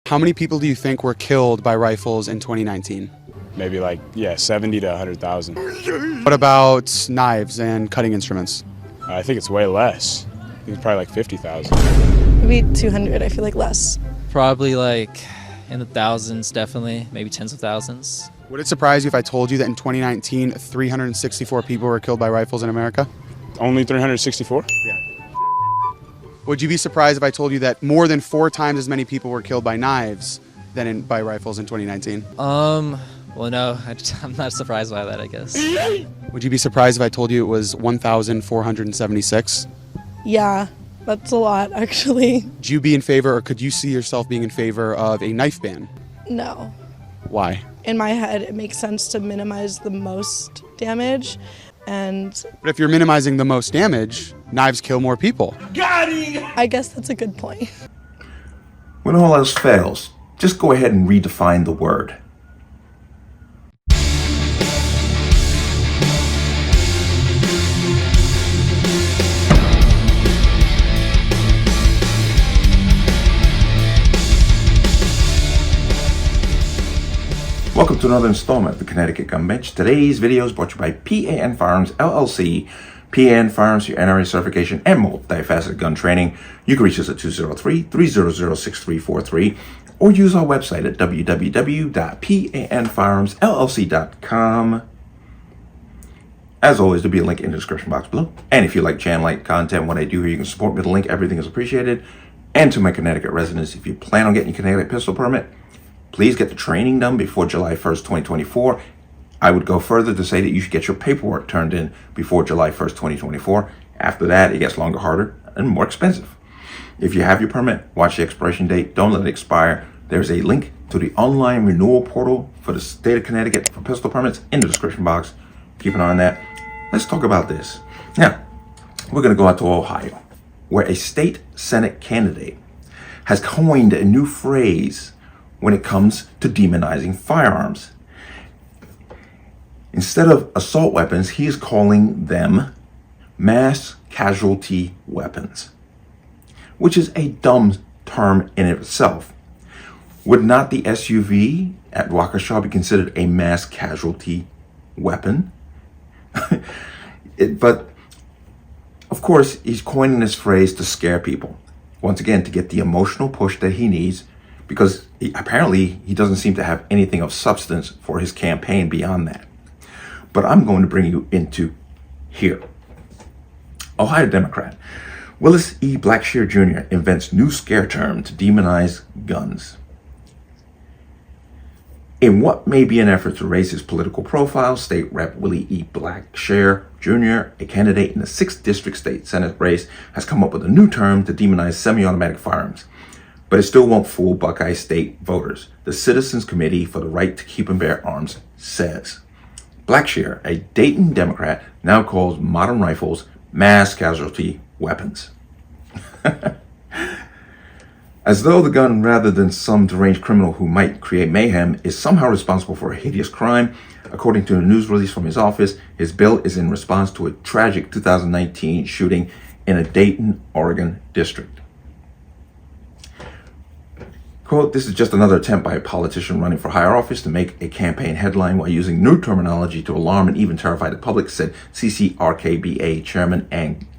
How many people do you think were killed by rifles in 2019? Maybe 70 to 100,000. What about knives and cutting instruments? I think it's way less. I think it's probably 50,000. Maybe 200, I feel like less. Probably in the thousands, definitely, maybe tens of thousands. Would it surprise you if I told you that in 2019, 364 people were killed by rifles in America? Only 364? Yeah. Would you be surprised if I told you that more than 4 times as many people were killed by knives than by rifles in 2019? Well, no, I'm not surprised by that, I guess. Would you be surprised if I told you it was 1,476? Yeah, that's a lot, actually. Would you be in favor, or could you see yourself being in favor of a knife ban? No. Why? In my head, it makes sense to minimize the most damage, and But if you're minimizing the most damage, knives kill more people. I guess that's a good point. When all else fails, just go ahead and redefine the word. Welcome to another installment of the Connecticut Gun Bench. Today's video is brought to you by P.A.N. Firearms, LLC. P.A.N. Firearms, your NRA certification and multifaceted gun training. You can reach us at 203-300-6343 or use our website at www.panfirearmsllc.com. As always, there'll be a link in the description box below. And if you like channel-like content, what I do here, you can support me with a link. Everything is appreciated. And to my Connecticut residents, if you plan on getting your Connecticut pistol permit, please get the training done before July 1st, 2024. I would go further to say that you should get your paperwork turned in before July 1st, 2024. After that, it gets longer, harder, and more expensive. If you have your permit, watch the expiration date. Don't let it expire. There's a link to the online renewal portal for the state of Connecticut for pistol permits in the description box. Keep an eye on that. Let's talk about this. Now, we're going to go out to Ohio, where a state Senate candidate has coined a new phrase when it comes to demonizing firearms. Instead of assault weapons, he is calling them mass casualty weapons, which is a dumb term in itself. Would not the SUV at Waukesha be considered a mass casualty weapon? But of course, he's coining this phrase to scare people. Once again, to get the emotional push that he needs, because apparently he doesn't seem to have anything of substance for his campaign beyond that. But I'm going to bring you into here. Ohio Democrat Willis E. Blackshear Jr. invents new scare term to demonize guns. In what may be an effort to raise his political profile, State Rep. Willie E. Blackshear Jr., a candidate in the 6th District State Senate race, has come up with a new term to demonize semi-automatic firearms. But it still won't fool Buckeye State voters. The Citizens Committee for the Right to Keep and Bear Arms says Blackshear, a Dayton Democrat, now calls modern rifles mass casualty weapons. As though the gun, rather than some deranged criminal who might create mayhem, is somehow responsible for a hideous crime. According to a news release from his office, his bill is in response to a tragic 2019 shooting in a Dayton, Oregon district. Quote, this is just another attempt by a politician running for higher office to make a campaign headline while using new terminology to alarm and even terrify the public, said CCRKBA Chairman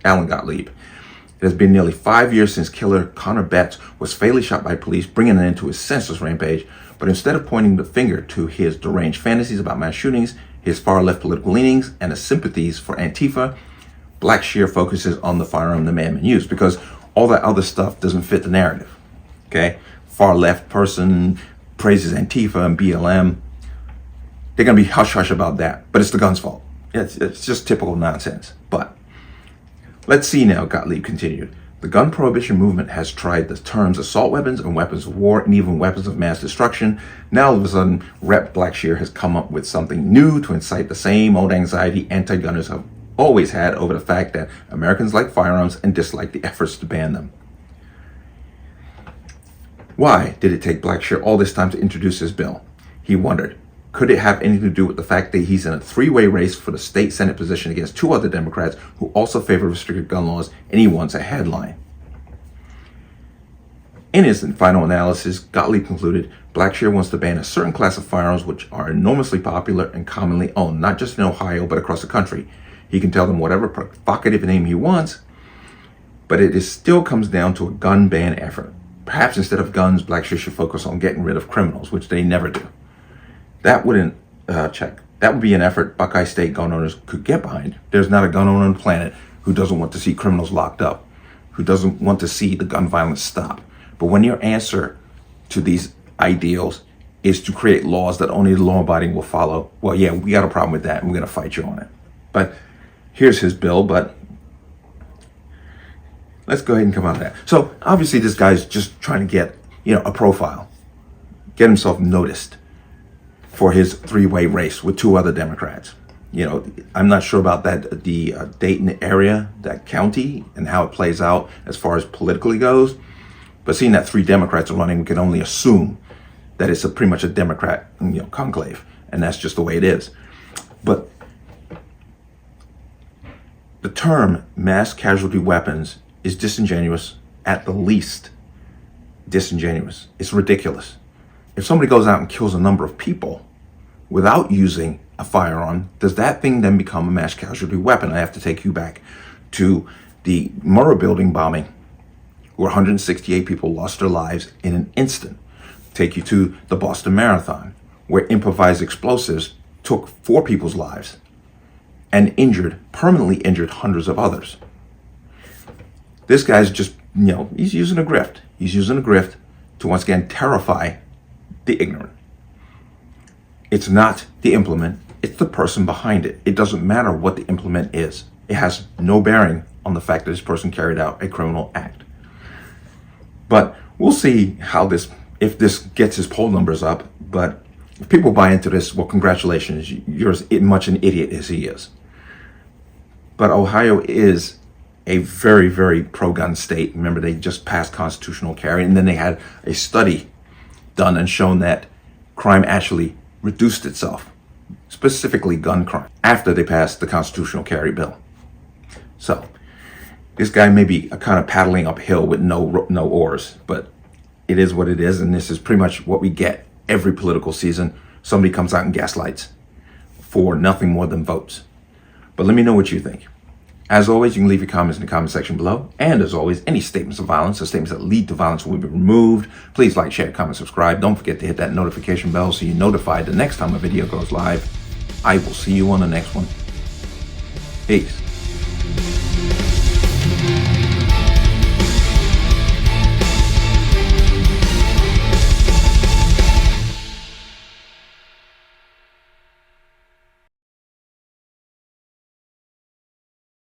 Alan Gottlieb. It has been nearly 5 years since killer Connor Betts was fatally shot by police, bringing an end to his senseless rampage. But instead of pointing the finger to his deranged fantasies about mass shootings, his far-left political leanings, and his sympathies for Antifa, Blackshear focuses on the firearm the madman used, because all that other stuff doesn't fit the narrative. Okay? Far-left person praises Antifa and BLM. They're going to be hush-hush about that, but it's the gun's fault. It's just typical nonsense. But let's see now, Gottlieb continued. The gun prohibition movement has tried the terms assault weapons and weapons of war and even weapons of mass destruction. Now, all of a sudden, Rep. Blackshear has come up with something new to incite the same old anxiety anti-gunners have always had over the fact that Americans like firearms and dislike the efforts to ban them. Why did it take Blackshear all this time to introduce his bill? He wondered. Could it have anything to do with the fact that he's in a 3-way race for the state Senate position against 2 other Democrats who also favor restricted gun laws, and he wants a headline? In his final analysis, Gottlieb concluded Blackshear wants to ban a certain class of firearms which are enormously popular and commonly owned, not just in Ohio, but across the country. He can tell them whatever provocative name he wants, but it still comes down to a gun ban effort. Perhaps instead of guns, Blackshear should focus on getting rid of criminals, which they never do. That wouldn't That would be an effort Buckeye State gun owners could get behind. There's not a gun owner on the planet who doesn't want to see criminals locked up, who doesn't want to see the gun violence stop. But when your answer to these ideals is to create laws that only the law-abiding will follow, well, yeah, we got a problem with that, and we're going to fight you on it. But here's his bill, but let's go ahead and come out of that. So obviously this guy's just trying to get, a profile, get himself noticed for his three-way race with two other Democrats. I'm not sure about that, the Dayton area, that county, and how it plays out as far as politically goes. But seeing that 3 Democrats are running, we can only assume that it's pretty much a Democrat, conclave, and that's just the way it is. But the term mass casualty weapons is disingenuous, at the least disingenuous. It's ridiculous. If somebody goes out and kills a number of people without using a firearm, does that thing then become a mass casualty weapon? I have to take you back to the Murrah building bombing, where 168 people lost their lives in an instant. Take you to the Boston Marathon, where improvised explosives took 4 people's lives and permanently injured hundreds of others. This guy's just, he's using a grift. He's using a grift to once again terrify the ignorant. It's not the implement, it's the person behind it. It doesn't matter what the implement is. It has no bearing on the fact that this person carried out a criminal act. But we'll see if this gets his poll numbers up. But if people buy into this, well, congratulations, you're as much an idiot as he is. But Ohio is a very, very pro-gun state. Remember, they just passed constitutional carry, and then they had a study done and shown that crime actually reduced itself, specifically gun crime, after they passed the constitutional carry bill. So this guy may be kind of paddling uphill with no oars, but it is what it is, and this is pretty much what we get every political season. Somebody comes out and gaslights for nothing more than votes. But let me know what you think. As always, you can leave your comments in the comment section below. And as always, any statements of violence or statements that lead to violence will be removed. Please like, share, comment, subscribe. Don't forget to hit that notification bell so you're notified the next time a video goes live. I will see you on the next one. Peace.